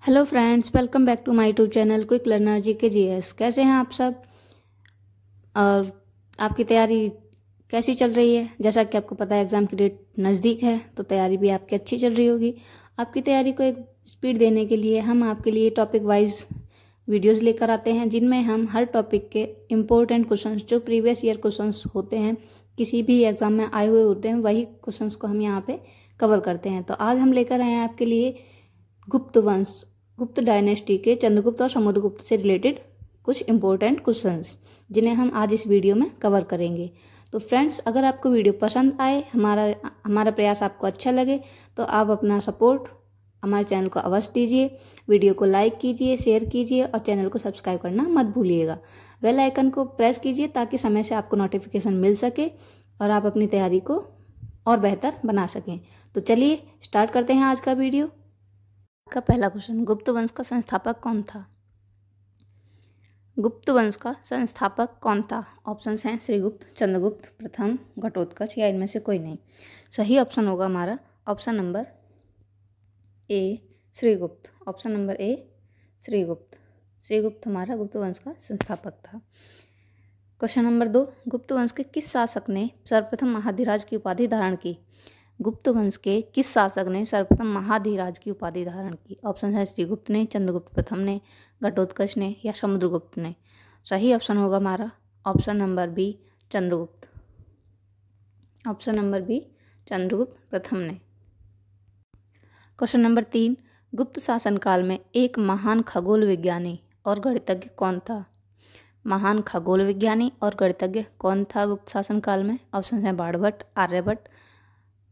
Hello friends, welcome back to my YouTube channel quick learner GK GS। कैसे हैं आप सब और आपकी तैयारी कैसी चल रही है। जैसा कि आपको पता है एग्ज़ाम की डेट नज़दीक है, तो तैयारी भी आपकी अच्छी चल रही होगी। आपकी तैयारी को एक स्पीड देने के लिए हम आपके लिए टॉपिक वाइज वीडियोस लेकर आते हैं, जिनमें हम हर टॉपिक के इम्पोर्टेंट क्वेश्चंस जो प्रीवियस ईयर क्वेश्चंस होते हैं, किसी भी एग्ज़ाम में आए हुए होते हैं, वही क्वेश्चंस को हम यहाँ पे कवर करते हैं। तो आज हम लेकर आए हैं आपके लिए गुप्त वंश, गुप्त डायनेस्टी के चंद्रगुप्त और समुद्रगुप्त से रिलेटेड कुछ इंपॉर्टेंट क्वेश्चंस, जिन्हें हम आज इस वीडियो में कवर करेंगे। तो फ्रेंड्स, अगर आपको वीडियो पसंद आए, हमारा प्रयास आपको अच्छा लगे, तो आप अपना सपोर्ट हमारे चैनल को अवश्य दीजिए। वीडियो को लाइक कीजिए, शेयर कीजिए और चैनल को सब्सक्राइब करना मत भूलिएगा। बेल आइकन को प्रेस कीजिए ताकि समय से आपको नोटिफिकेशन मिल सके और आप अपनी तैयारी को और बेहतर बना सकें। तो चलिए स्टार्ट करते हैं आज का वीडियो। का पहला क्वेश्चन, गुप्त वंश का संस्थापक कौन था? गुप्त वंश का संस्थापक कौन था? ऑप्शंस हैं श्रीगुप्त, चंद्रगुप्त प्रथम, घटोत्कच या इनमें से कोई नहीं। सही ऑप्शन होगा हमारा option number A, Srigupta. Option number A, Srigupta. Srigupta हमारा गुप्त वंश का संस्थापक था। क्वेश्चन नंबर 2, गुप्त वंश के किस शासक ने सर्वप्रथम महाधिराज की उपाधि धारण की? गुप्त वंश के किस शासक ने सर्वप्रथम महाधिराज की उपाधि धारण की? ऑप्शन है श्रीगुप्त ने, चंद्रगुप्त प्रथम ने, घटोत्कच ने या समुद्रगुप्त ने। सही ऑप्शन होगा हमारा option number B, Chandragupta. Option number B, Chandragupta प्रथम ने। क्वेश्चन नंबर 3, गुप्त शासनकाल में एक महान खगोल विज्ञानी और गणितज्ञ कौन था? महान खगोल विज्ञानी और गणितज्ञ कौन था गुप्त शासनकाल में? ऑप्शन है बाणभट्ट, आर्यभट्ट,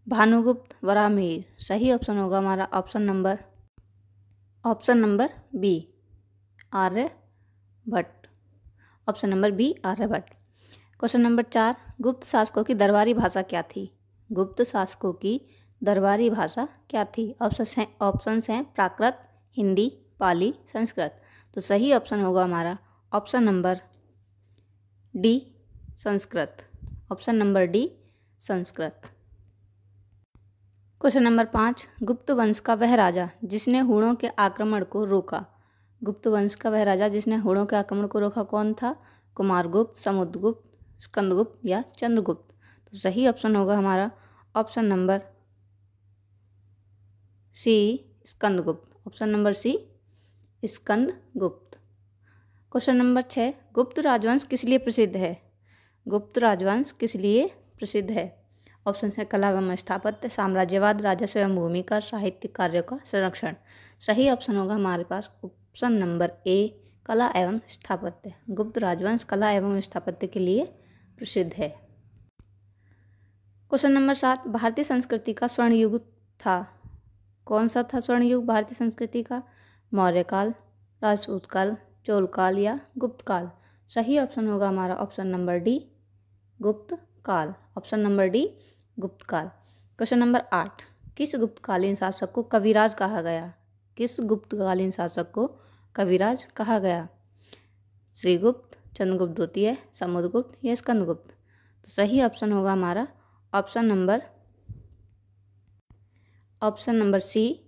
भानुगुप्त, वराहमिहिर। सही ऑप्शन होगा हमारा option number B, Aryabhata. Option number B, Aryabhata. Question number 4, Gupta शासकों की दरबारी भाषा क्या थी? गुप्त शासकों की दरबारी भाषा क्या थी? ऑप्शंस हैं प्राकृत, हिंदी, पाली, संस्कृत। तो सही ऑप्शन होगा हमारा option number D, Sanskrit. Option number D, Sanskrit. Question number 5, गुप्त वंश का वह राजा जिसने हुणों के आक्रमण को रोका? गुप्त वंश का वह राजा जिसने हुणों के आक्रमण को रोका कौन था? कुमारगुप्त, समुद्रगुप्त, स्कंदगुप्त या चंद्रगुप्त। तो सही ऑप्शन होगा हमारा option number C, Skandagupta. Option number C, Skandagupta. Question number 6, Gupta राजवंश किस लिए प्रसिद्ध है? गुप्त राजवंश किस लिए प्रसिद्ध है? ऑप्शन है कला एवं स्थापत्य, साम्राज्यवाद, राजस्व एवं भूमि कर, साहित्यिक कार्यों का संरक्षण। सही ऑप्शन होगा हमारे पास ऑप्शन नंबर ए, कला एवं स्थापत्य। गुप्त राजवंश कला एवं स्थापत्य के लिए प्रसिद्ध है। क्वेश्चन नंबर 7, भारतीय संस्कृति का स्वर्ण युग था? कौन सा था स्वर्ण युग भारतीय संस्कृति का? मौर्य काल, राजपूत काल, चोल काल या गुप्त काल। सही ऑप्शन होगा हमारा ऑप्शन नंबर डी, गुप्त काल। ऑप्शन नंबर डी, गुप्त काल। क्वेश्चन नंबर 8, किस गुप्तकालीन शासक को कविराज कहा गया? किस गुप्तकालीन शासक को कविराज कहा गया? श्रीगुप्त, चंद्रगुप्त द्वितीय, समुद्रगुप्त या स्कंदगुप्त। तो सही ऑप्शन होगा हमारा option number C,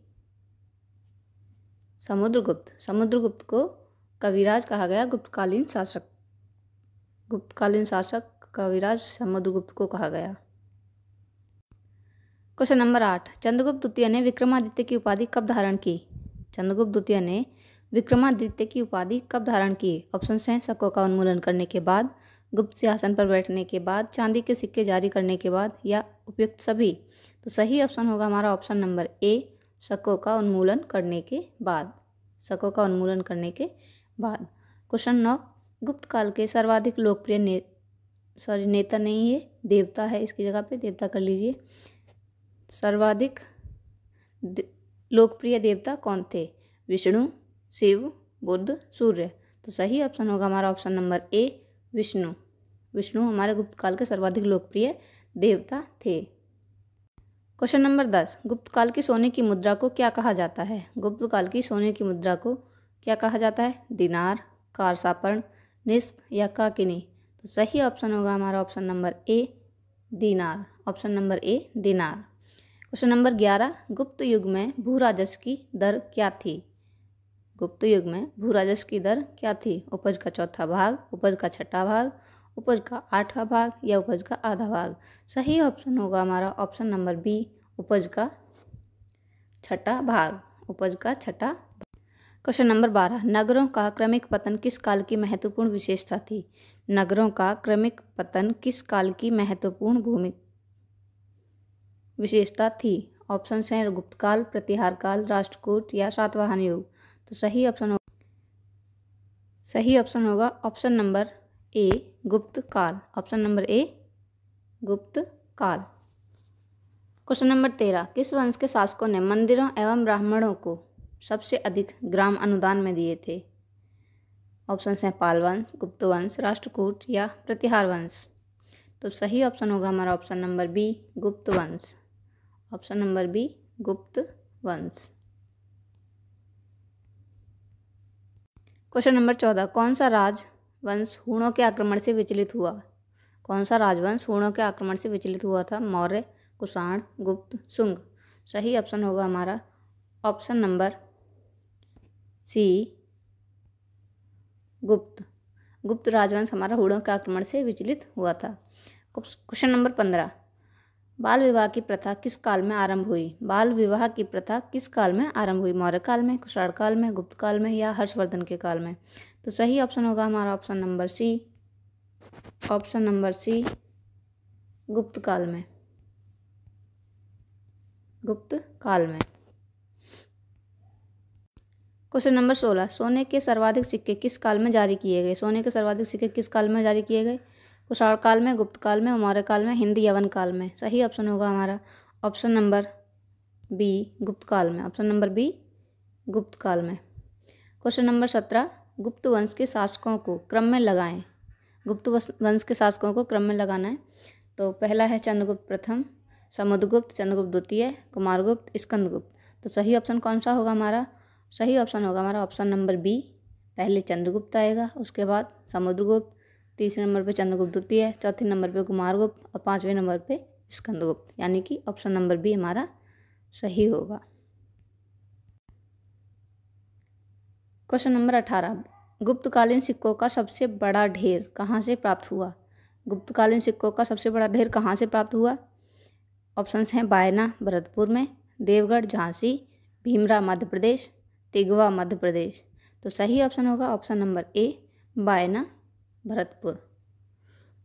Samudragupta. Samudragupta को कविराज कहा गया। गुप्तकालीन शासक कविराज समुद्रगुप्त को कहा गया। क्वेश्चन नंबर 8, चंद्रगुप्त द्वितीय ने विक्रमादित्य की उपाधि कब धारण की? चंद्रगुप्त द्वितीय ने विक्रमादित्य की उपाधि कब धारण की? ऑप्शन हैं शकों का उन्मूलन करने के बाद, गुप्त सिंहासन पर बैठने के बाद, चांदी के सिक्के जारी करने के बाद या उपयुक्त सभी। तो सही ऑप्शन होगा हमारा ऑप्शन नंबर ए, शकों का उन्मूलन करने के बाद। शकों का उन्मूलन करने के बाद। क्वेश्चन 9, गुप्त काल के सर्वाधिक लोकप्रिय नेता नहीं है, देवता है, इसकी जगह पे देवता कर लीजिए। सर्वाधिक लोकप्रिय देवता कौन थे? विष्णु, शिव, बुद्ध, सूर्य। तो सही ऑप्शन होगा हमारा ऑप्शन नंबर ए, विष्णु। विष्णु हमारे गुप्त काल के सर्वाधिक लोकप्रिय देवता थे। क्वेश्चन नंबर 10, गुप्त काल की सोने की मुद्रा को क्या कहा जाता है? गुप्त काल की सोने की मुद्रा को क्या कहा जाता है? दिनार, कारसापर्ण, निष्क या काकिनी। तो सही ऑप्शन होगा हमारा ऑप्शन नंबर ए, दिनार। ऑप्शन नंबर ए, दिनार। क्वेश्चन नंबर 11, गुप्त युग में भू राजस्व की दर क्या थी? गुप्त युग में भू राजस्व की दर क्या थी? उपज का चौथा भाग, उपज का छठा भाग, उपज का आठवां भाग या उपज का आधा भाग? सही ऑप्शन होगा हमारा ऑप्शन नंबर बी, उपज का छठा भाग, उपज का छठा। क्वेश्चन नंबर 12, नगरों का क्रमिक पतन किस काल की महत्वपूर्ण विशेषता थी? नगरों का क्रमिक पतन किस काल की महत्वपूर्ण विशेषता थी? ऑप्शन हैं गुप्त काल, प्रतिहार काल, राष्ट्रकूट या सातवाहन युग। तो सही ऑप्शन होगा ऑप्शन नंबर ए, गुप्त काल। ऑप्शन नंबर ए, गुप्त काल। क्वेश्चन नंबर 13, किस वंश के शासकों ने मंदिरों एवं ब्राह्मणों को सबसे अधिक ग्राम अनुदान में दिए थे? ऑप्शन हैं पाल वंश, गुप्त वंश, राष्ट्रकूट या प्रतिहार वंश। तो सही ऑप्शन होगा हमारा ऑप्शन नंबर बी, गुप्त वंश। ऑप्शन नंबर बी, गुप्त वंश। क्वेश्चन नंबर 14, कौन सा राजवंश हूणों के आक्रमण से विचलित हुआ? कौन सा राजवंश हूणों के आक्रमण से विचलित हुआ था? मौर्य, कुषाण, गुप्त, शुंग। सही ऑप्शन होगा हमारा ऑप्शन नंबर सी, गुप्त। गुप्त राजवंश हमारा हूणों के आक्रमण से विचलित हुआ था। क्वेश्चन नंबर 15, बाल विवाह की प्रथा किस काल में आरंभ हुई? बाल विवाह की प्रथा किस काल में आरंभ हुई? मौर्य काल में, कुषाण काल में, गुप्त काल में या हर्षवर्धन के काल में? तो सही ऑप्शन होगा हमारा option number C, option number C, Gupta काल में, गुप्त काल में। क्वेश्चन नंबर 16, सोने के सर्वाधिक सिक्के किस काल में जारी किए गए? सोने के सर्वाधिक सिक्के किस काल में जारी किए गए? कुषाण काल में, गुप्त काल में, मौर्य काल में, हिंद यवन काल में? सही ऑप्शन होगा हमारा ऑप्शन नंबर बी, गुप्त काल में। ऑप्शन नंबर बी, गुप्त काल में। क्वेश्चन नंबर 17, गुप्त वंश के शासकों को क्रम में लगाएं। गुप्त वंश के शासकों को क्रम में लगाना है। तो पहला है चंद्रगुप्त प्रथम, समुद्रगुप्त, चंद्रगुप्त द्वितीय, कुमारगुप्त, स्कंदगुप्त। तो सही ऑप्शन कौन सा होगा हमारा? सही ऑप्शन होगा हमारा ऑप्शन नंबर बी, पहले चंद्रगुप्त आएगा, उसके बाद समुद्रगुप्त, तीसरे नंबर पे चंद्रगुप्त द्वितीय, चौथे नंबर पे कुमारगुप्त और पांचवें नंबर पे स्कंदगुप्त। यानी कि ऑप्शन नंबर बी हमारा सही होगा। क्वेश्चन नंबर 18, गुप्तकालीन सिक्कों का सबसे बड़ा ढेर कहाँ से प्राप्त हुआ? गुप्तकालीन सिक्कों का सबसे बड़ा ढेर कहाँ से प्राप्त हुआ? ऑप्शंस हैं बायना भरतपुर में, देवगढ़ झांसी, भीमरा मध्य प्रदेश, तिगवा मध्य प्रदेश। तो सही ऑप्शन होगा ऑप्शन नंबर ए, बायना भरतपुर।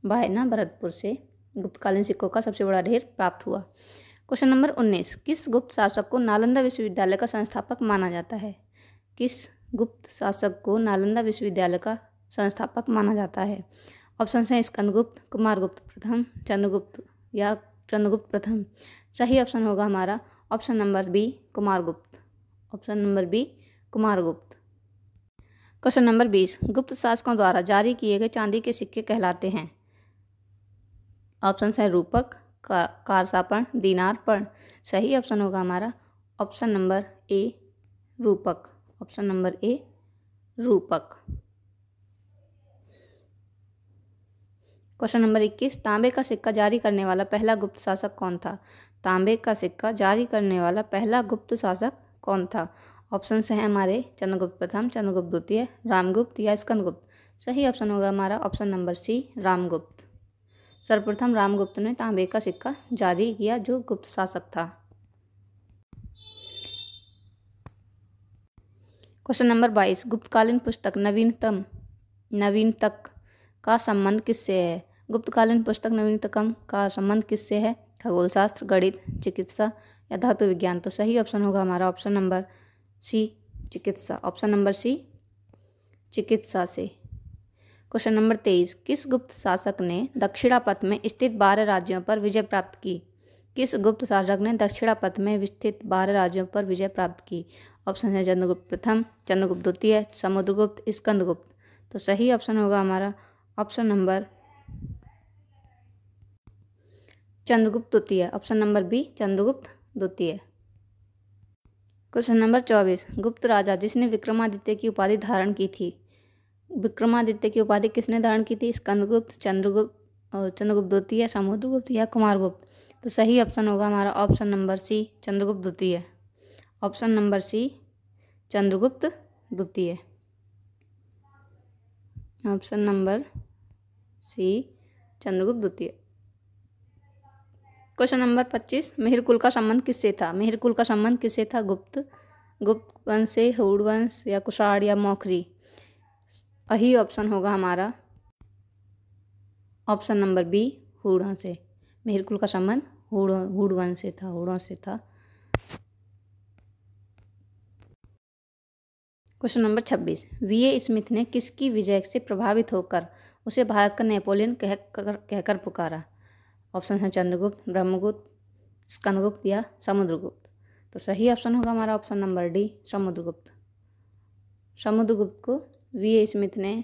बायना भरतपुर से गुप्तकालीन सिक्कों का सबसे बड़ा ढेर प्राप्त हुआ। क्वेश्चन नंबर 19, किस गुप्त शासक को नालंदा विश्वविद्यालय का संस्थापक माना जाता है? किस गुप्त शासक को नालंदा विश्वविद्यालय का संस्थापक माना जाता है? ऑप्शन हैं स्कंदगुप्त, कुमारगुप्त प्रथम, चंद्रगुप्त या चंद्रगुप्त प्रथम। सही ऑप्शन होगा हमारा option number B, Kumaragupta. Option number B, Kumaragupta. Question number 20, Gupta शासकों द्वारा जारी किए गए चांदी के सिक्के कहलाते हैं? ऑप्शन है रूपक, कारसापण, दीनारपण। सही ऑप्शन होगा हमारा ऑप्शन नंबर ए, रूपक। ऑप्शन नंबर ए, रूपक। क्वेश्चन नंबर 21, तांबे का सिक्का जारी करने वाला पहला गुप्त शासक कौन था? तांबे का सिक्का जारी करने वाला पहला गुप्त शासक कौन था? ऑप्शन हैं हमारे चंद्रगुप्त प्रथम, चंद्रगुप्त द्वितीय, रामगुप्त या स्कंदगुप्त। सही ऑप्शन होगा हमारा ऑप्शन नंबर सी, रामगुप्त। सर्वप्रथम रामगुप्त ने तांबे का सिक्का जारी किया, जो गुप्त शासक था। क्वेश्चन नंबर 22, गुप्तकालीन पुस्तक नवीनतक का संबंध किससे है? गुप्तकालीन पुस्तक नवीनतम का संबंध किससे है? खगोल शास्त्र, गणित, चिकित्सा या धातु विज्ञान। तो सही ऑप्शन होगा हमारा ऑप्शन नंबर सी, चिकित्सा। ऑप्शन नंबर सी, चिकित्सा से। क्वेश्चन नंबर 23, किस गुप्त शासक ने दक्षिणापथ में स्थित 12 राज्यों पर विजय प्राप्त की? किस गुप्त शासक ने दक्षिणापथ में स्थित 12 राज्यों पर विजय प्राप्त की? ऑप्शन है चंद्रगुप्त प्रथम, चंद्रगुप्त द्वितीय, समुद्रगुप्त, स्कंदगुप्त। तो सही ऑप्शन होगा हमारा ऑप्शन नंबर चंद्रगुप्त द्वितीय। ऑप्शन नंबर बी, चंद्रगुप्त द्वितीय। क्वेश्चन नंबर 24, गुप्त राजा जिसने विक्रमादित्य की उपाधि धारण की थी? विक्रमादित्य की उपाधि किसने धारण की थी? स्कंदगुप्त, चंद्रगुप्त द्वितीय, समुद्रगुप्त या कुमारगुप्त। तो सही ऑप्शन होगा हमारा ऑप्शन नंबर सी, चंद्रगुप्त द्वितीय। ऑप्शन नंबर सी, चंद्रगुप्त द्वितीय। ऑप्शन नंबर सी चंद्रगुप्त द्वितीय। क्वेश्चन नंबर 25, मिहिर कुल का संबंध किससे था? मिहिर कुल का संबंध किससे था? गुप्त वंश से, हूण वंश या कुषाण या मौखरी? यही ऑप्शन होगा हमारा ऑप्शन नंबर बी हूणों से। मिहिर कुल का संबंध हूण वंश से था, हूणों से था। क्वेश्चन नंबर 26, वीए स्मिथ ने किसकी विजय से प्रभावित होकर उसे भारत का नेपोलियन कहकर पुकारा? ऑप्शन है चंद्रगुप्त, ब्रह्मगुप्त, स्कंदगुप्त या समुद्रगुप्त। तो सही ऑप्शन होगा हमारा option number D Samudragupta. Samudragupta को वीए स्मिथ ने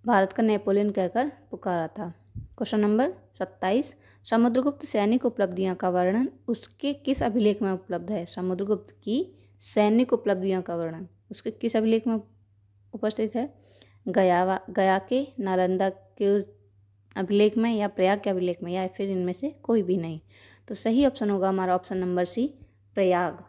भारत का नेपोलियन कहकर पुकारा था। क्वेश्चन नंबर 27, समुद्रगुप्त सैनिक उपलब्धियों का वर्णन उसके किस अभिलेख में उपलब्ध है? समुद्रगुप्त की सैनिक उपलब्धियों का वर्णन उसके किस अभिलेख में उपस्थित है? गया के, नालंदा के अभिलेख में या प्रयाग के अभिलेख में, या फिर इनमें से कोई भी नहीं। तो सही ऑप्शन होगा हमारा option number C Prayag.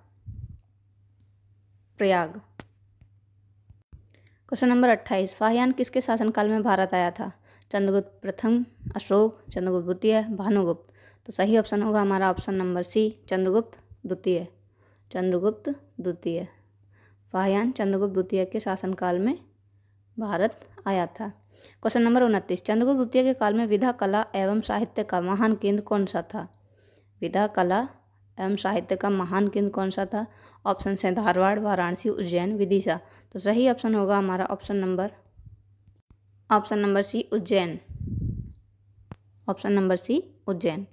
Question number 28, Fahien किसके शासनकाल में भारत आया था? चंद्रगुप्त प्रथम, अशोक, चंद्रगुप्त द्वितीय, भानुगुप्त। तो सही ऑप्शन होगा हमारा ऑप्शन नंबर सी चंद्रगुप्त द्वितीय। चंद्रगुप्त द्वितीय, फाहियान चंद्रगुप्त द्वितीय के शासनकाल में भारत आया था। क्वेश्चन नंबर 29, चंद्रगुप्त द्वितीय के काल में विधा, कला एवं साहित्य का महान केंद्र कौन सा था? विधा, कला एवं साहित्य का महान केंद्र कौन सा था? ऑप्शन है धारवाड़, वाराणसी, उज्जैन, विदिशा। तो सही ऑप्शन होगा हमारा option number C Ujjain. Option number C Ujjain.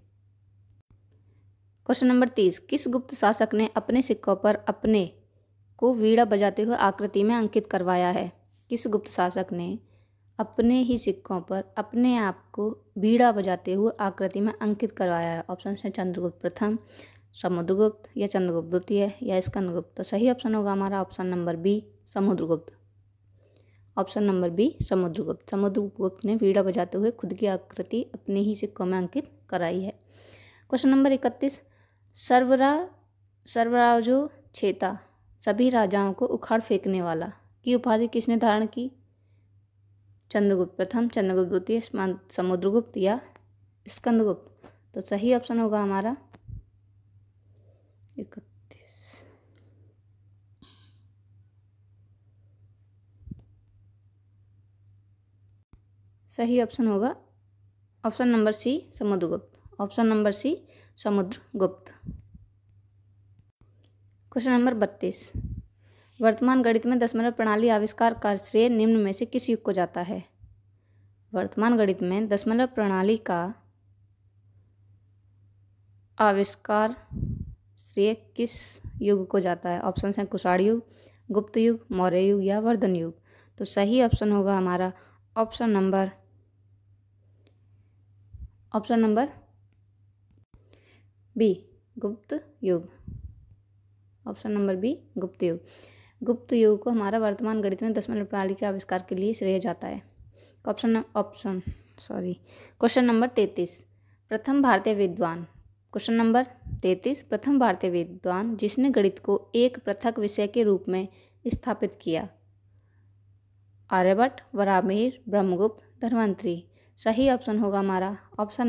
Question number 30, किस गुप्त शासक ने अपने सिक्कों पर अपने को वीणा बजाते हुए आकृति में अंकित करवाया है? किस गुप्त शासक ने अपने ही सिक्कों पर अपने आप को वीणा बजाते हुए आकृति में अंकित करवाया है? ऑप्शन है चंद्रगुप्त प्रथम, समुद्रगुप्त या चंद्रगुप्त द्वितीय या स्कंदगुप्त। तो सही ऑप्शन होगा हमारा option number B Samudragupta. Option number B Samudragupta. Samudragupta ने वीणा बजाते हुए खुद की आकृति अपने ही सिक्कों में अंकित कराई है। क्वेश्चन नंबर 31, सर्वराजो छेता, सभी राजाओं को उखाड़ फेंकने वाला की उपाधि किसने धारण की? चंद्रगुप्त प्रथम, चंद्रगुप्त द्वितीय, समुद्रगुप्त या स्कंदगुप्त। तो सही ऑप्शन होगा हमारा 31। सही ऑप्शन होगा option number C Samudragupta. Option number C Samudragupta. Question number 32, वर्तमान गणित में दशमलव प्रणाली आविष्कार का श्रेय निम्न में से किस युग को जाता है? वर्तमान गणित में दशमलव प्रणाली का आविष्कार श्रेय किस युग को जाता है? ऑप्शन है कुषाण युग, गुप्त युग, मौर्य युग या वर्धन युग। तो सही ऑप्शन होगा हमारा ऑप्शन नंबर बी गुप्त युग। ऑप्शन नंबर बी गुप्त युग। गुप्त युग को हमारा वर्तमान गणित में दशमलव प्रणाली के आविष्कार के लिए श्रेय जाता है। क्वेश्चन नंबर 33, प्रथम भारतीय विद्वान। क्वेश्चन नंबर 33, प्रथम भारतीय विद्वान जिसने गणित को एक पृथक विषय के रूप में स्थापित किया? आर्यभट्ट, वराहमिहिर, ब्रह्मगुप्त, धन्वंतरी। सही ऑप्शन होगा हमारा ऑप्शन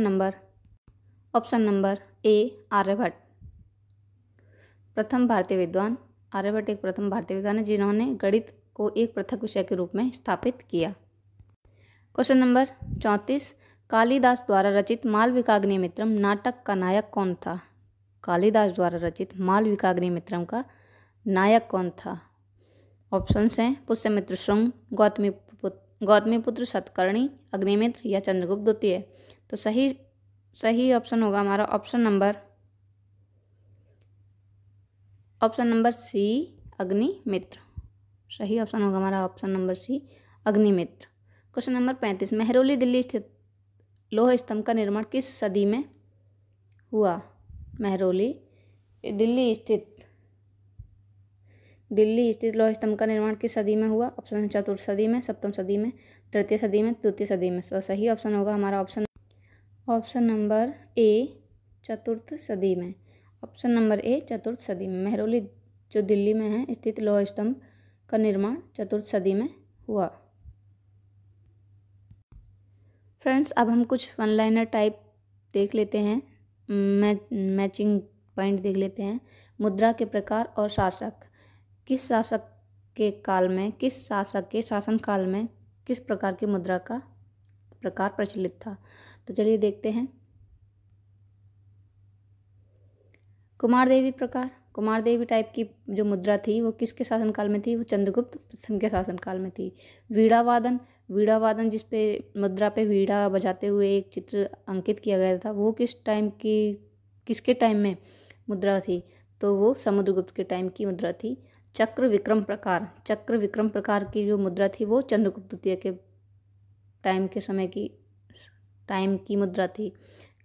नंबर ए आर्यभट्ट। प्रथम भारतीय विद्वान आर्यभट्ट एक प्रथम भारतीय विद्वान है जिन्होंने गणित को एक पृथक विषय के रूप में स्थापित किया। क्वेश्चन नंबर 34, कालिदास द्वारा रचित मालविकाग्निमित्रम नाटक का नायक कौन था? कालिदास द्वारा रचित मालविकाग्निमित्रम का नायक कौन था? ऑप्शंस हैं पुष्यमित्र शुंग, गौतमीपुत्र सतकर्णी, अग्निमित्र या चंद्रगुप्त द्वितीय। तो सही ऑप्शन होगा हमारा ऑप्शन नंबर सी अग्निमित्र। सही ऑप्शन होगा हमारा option number C Agnimitra. Question number 35, Mehrauli Delhi स्थित लौह स्तंभ का निर्माण किस सदी में हुआ? मेहरौली दिल्ली स्थित लौह स्तंभ का निर्माण किस सदी में हुआ? ऑप्शन है चतुर्थ सदी में, सप्तम सदी में, तृतीय सदी में, द्वितीय सदी में। तो सही ऑप्शन होगा हमारा ऑप्शन नंबर ए चतुर्थ सदी में। ऑप्शन नंबर ए चतुर्थ सदी में। मेहरौली जो दिल्ली में है स्थित लौह स्तंभ का निर्माण चतुर्थ सदी में हुआ। फ्रेंड्स, अब हम कुछ वन लाइनर टाइप देख लेते हैं, मैचिंग पॉइंट देख लेते हैं। मुद्रा के प्रकार और शासक। किस शासक के शासन काल में किस प्रकार की मुद्रा का प्रकार प्रचलित था? तो चलिए देखते हैं। कुमारदेवी प्रकार। कुमारदेवी टाइप की जो मुद्रा थी वो किसके शासनकाल में थी? वो चंद्रगुप्त प्रथम के शासनकाल में थी। वीणावादन। वीणावादन जिस पे मुद्रा पे वीणा बजाते हुए एक चित्र अंकित किया गया था, वो किसके टाइम में मुद्रा थी? तो वो समुद्रगुप्त के टाइम की मुद्रा थी। चक्र विक्रम प्रकार। चक्र विक्रम प्रकार की जो मुद्रा थी वो चंद्रगुप्त द्वितीय के टाइम की मुद्रा थी।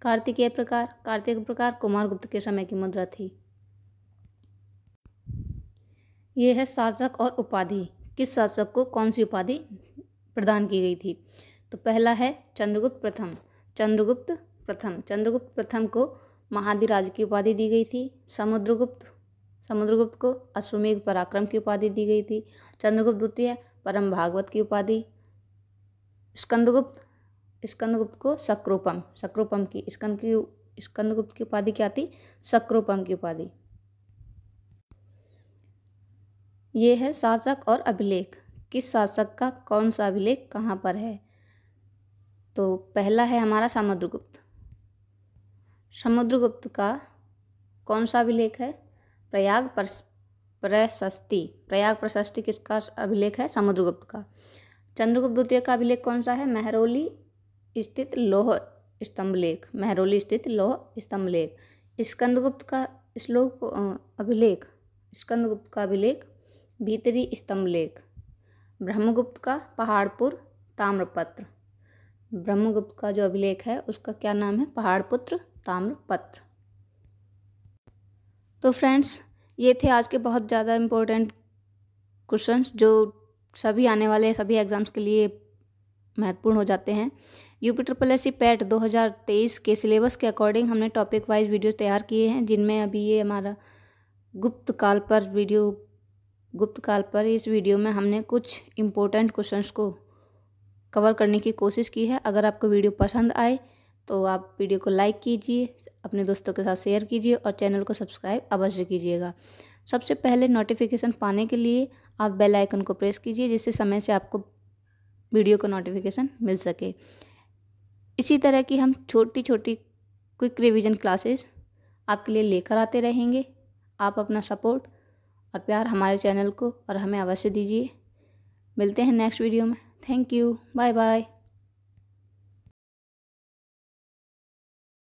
कार्तिकेय प्रकार। कार्तिकेय प्रकार कुमारगुप्त के समय की मुद्रा थी। ये है शासक और उपाधि। किस शासक को कौन सी उपाधि प्रदान की गई थी? तो पहला है चंद्रगुप्त प्रथम। चंद्रगुप्त प्रथम को महाधिराज की उपाधि दी गई थी। समुद्रगुप्त को अश्वमेघ पराक्रम की उपाधि दी गई थी। चंद्रगुप्त द्वितीय परम भागवत की उपाधि। स्कंदगुप्त को स्कंदगुप्त की उपाधि क्या थी? सक्रोपम की उपाधि। ये है शासक और अभिलेख। किस शासक का कौन सा अभिलेख कहाँ पर है? तो पहला है हमारा समुद्रगुप्त का कौन सा अभिलेख है? प्रयाग प्रशस्ति किसका अभिलेख है? समुद्रगुप्त का। चंद्रगुप्त द्वितीय का अभिलेख कौन सा है? महरौली स्थित लौह स्तंभलेख। स्कंदगुप्त का अभिलेख भीतरी स्तंभलेख। ब्रह्मगुप्त का पहाड़पुर ताम्रपत्र। ब्रह्मगुप्त का जो अभिलेख है उसका क्या नाम है? पहाड़पुत्र ताम्रपत्र। तो फ्रेंड्स, ये थे आज के बहुत ज़्यादा इम्पोर्टेंट क्वेश्चंस जो सभी आने वाले सभी एग्ज़ाम्स के लिए महत्वपूर्ण हो जाते हैं। UPSSC PET 2023 के सिलेबस के अकॉर्डिंग हमने टॉपिक वाइज वीडियो तैयार किए हैं, जिनमें अभी ये हमारा गुप्त काल पर इस वीडियो में हमने कुछ इम्पोर्टेंट क्वेश्चंस को कवर करने की कोशिश की है। अगर आपको वीडियो पसंद आए तो आप वीडियो को लाइक कीजिए, अपने दोस्तों के साथ शेयर कीजिए और चैनल को सब्सक्राइब अवश्य कीजिएगा। सबसे पहले नोटिफिकेशन पाने के लिए आप बेल आइकन को प्रेस कीजिए, जिससे समय से आपको वीडियो का नोटिफिकेशन मिल सके। इसी तरह की हम छोटी छोटी क्विक रिवीजन क्लासेस आपके लिए लेकर आते रहेंगे। आप अपना सपोर्ट और प्यार हमारे चैनल को और हमें अवश्य दीजिए। मिलते हैं नेक्स्ट वीडियो में। Thank you. Bye bye.